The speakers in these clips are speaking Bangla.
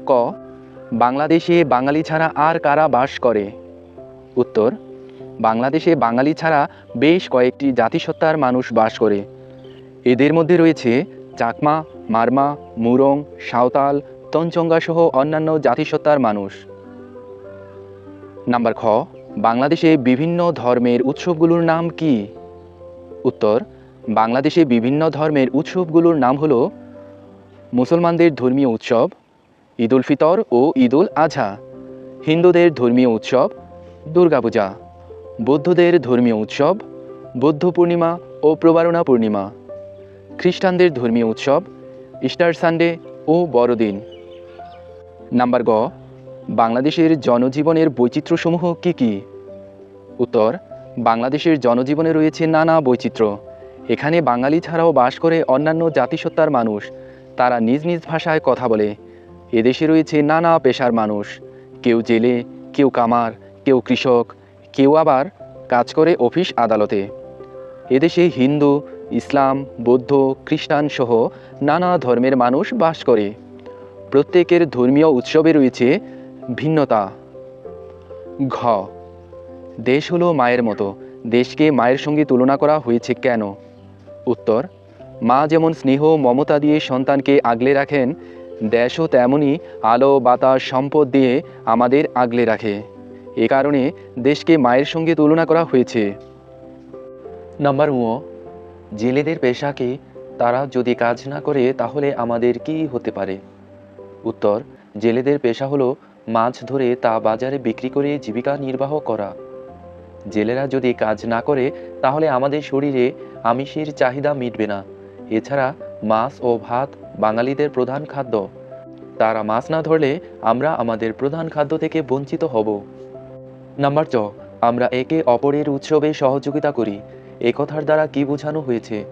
ক বাংলাদেশে বাঙালি ছাড়া আর কারা বাস করে? উত্তর, বাংলাদেশে বাঙালি ছাড়া বেশ কয়েকটি জাতিসত্তার মানুষ বাস করে। এদের মধ্যে রয়েছে চাকমা, মারমা, মুরং, সাঁওতাল, তঞ্চঙ্গা সহ অন্যান্য জাতিসত্তার মানুষ। নাম্বার খ বাংলাদেশে বিভিন্ন ধর্মের উৎসবগুলোর নাম কি? উত্তর, বাংলাদেশে বিভিন্ন ধর্মের উৎসবগুলোর নাম হলো মুসলমানদের ধর্মীয় উৎসব ঈদ উল ফিতর ও ঈদ উল আজহা, হিন্দুদের ধর্মীয় উৎসব দুর্গাপূজা, বৌদ্ধদের ধর্মীয় উৎসব বৌদ্ধ পূর্ণিমা ও প্রবারণা পূর্ণিমা, খ্রিস্টানদের ধর্মীয় উৎসব ইস্টার সানডে ও বড়দিন। নাম্বার গ বাংলাদেশের জনজীবনের বৈচিত্র্যসমূহ কি কি? উত্তর, বাংলাদেশের জনজীবনে রয়েছে নানা বৈচিত্র্য। এখানে বাঙালি ছাড়াও বাস করে অন্যান্য জাতিসত্তার মানুষ। তারা নিজ নিজ ভাষায় কথা বলে। এদেশে রয়েছে নানা পেশার মানুষ, কেউ জেলে, কেউ কামার, কেউ কৃষক, কেউ আবার কাজ করে অফিস আদালতে। এদেশে হিন্দু, ইসলাম, বৌদ্ধ, খ্রিস্টান সহ নানা ধর্মের মানুষ বাস করে। প্রত্যেকের ধর্মীয় উৎসবে রয়েছে ভিন্নতা। ঘ দেশ হলো মায়ের মতো, দেশকে মায়ের সঙ্গে তুলনা করা হয়েছে কেন? উত্তর, মা যেমন স্নেহ মমতা দিয়ে সন্তানকে আগলে রাখেন, দেশও তেমনই আলো বাতাস সম্পদ দিয়ে আমাদের আগলে রাখে। এ কারণে দেশকে মায়ের সঙ্গে তুলনা করা হয়েছে। নাম্বার ও জেলেদের পেশা কি? তারা যদি কাজ না করে তাহলে আমাদের কি হতে পারে? উত্তর, জেলেদের পেশা হলো মাছ ধরে তা বাজারে বিক্রি করে জীবিকা নির্বাহ করা। জেলেরা যদি কাজ না করে তাহলে আমাদের শরীরে আমিষের চাহিদা মিটবে না। এছাড়া মাছ ও ভাত বাঙালিদের প্রধান খাদ্য। তারা মাছ না ধরলে আমরা আমাদের প্রধান খাদ্য থেকে বঞ্চিত হব। নাম্বার চ আমরা একে অপরের উৎসবে সহযোগিতা করি। এ কথার দ্বারা কি বোঝানো হয়েছে?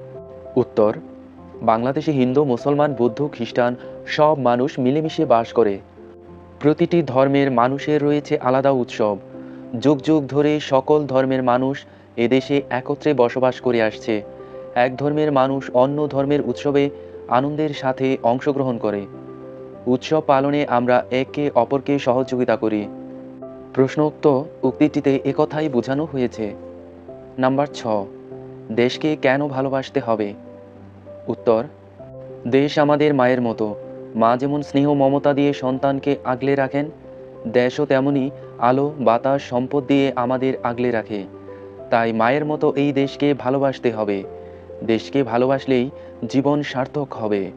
উত্তর, বাংলাদেশে হিন্দু, মুসলমান, বৌদ্ধ, খ্রিস্টান সব মানুষ মিলেমিশে বাস করে। প্রতিটি ধর্মের মানুষের রয়েছে আলাদা উৎসব। যুগ যুগ ধরে সকল ধর্মের মানুষ এদেশে একত্রে বসবাস করে আসছে। এক ধর্মের মানুষ অন্য ধর্মের উৎসবে আনন্দের সাথে অংশগ্রহণ করে। উৎসব পালনে আমরা একে অপরকে সহযোগিতা করি। প্রশ্নোক্ত উক্তিটিতে একথাই বোঝানো হয়েছে। নাম্বার ছ দেশকে কেন ভালোবাসতে হবে? উত্তর, দেশ আমাদের মায়ের মতো। মা যেমন স্নেহ মমতা দিয়ে সন্তানকে আগলে রাখেন, দেশও তেমনি আলো বাতাস সম্পদ দিয়ে আমাদের আগলে রাখে। তাই মায়ের মতো এই দেশকে ভালোবাসতে হবে। দেশকে ভালোবাসলেই জীবন সার্থক হবে।